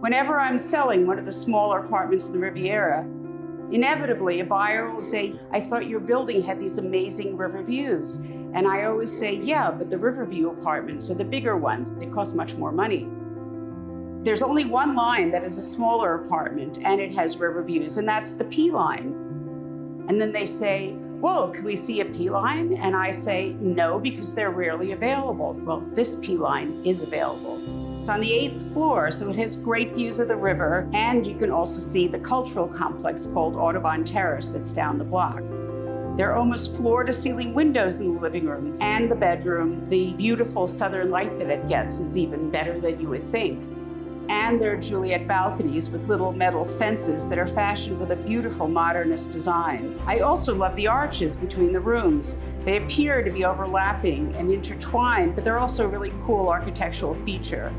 Whenever I'm selling one of the smaller apartments in the Riviera, inevitably a buyer will say, I thought your building had these amazing river views. And I always say, yeah, but the Riverview apartments are the bigger ones. They cost much more money. There's only one line that is a smaller apartment and it has river views, and that's the P line. And then they say, whoa, can we see a P line? And I say, no, because they're rarely available. Well, this P line is available. It's on the 8th floor, so it has great views of the river, and you can also see the cultural complex called Audubon Terrace that's down the block. There are almost floor-to-ceiling windows in the living room and the bedroom. The beautiful southern light that it gets is even better than you would think. And there are Juliet balconies with little metal fences that are fashioned with a beautiful modernist design. I also love the arches between the rooms. They appear to be overlapping and intertwined, but they're also a really cool architectural feature.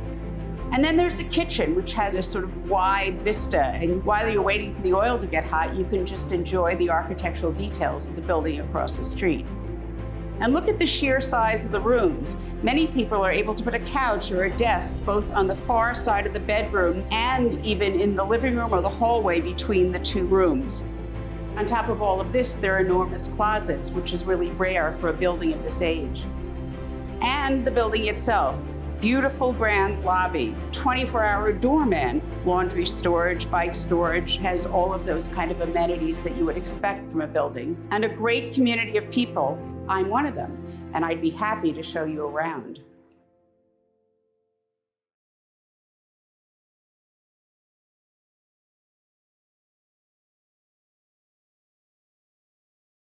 And then there's the kitchen, which has a sort of wide vista. And while you're waiting for the oil to get hot, you can just enjoy the architectural details of the building across the street. And look at the sheer size of the rooms. Many people are able to put a couch or a desk both on the far side of the bedroom and even in the living room or the hallway between the two rooms. On top of all of this, there are enormous closets, which is really rare for a building of this age. And the building itself. Beautiful grand lobby, 24-hour doorman, laundry storage, bike storage, has all of those kind of amenities that you would expect from a building. And a great community of people. I'm one of them, and I'd be happy to show you around.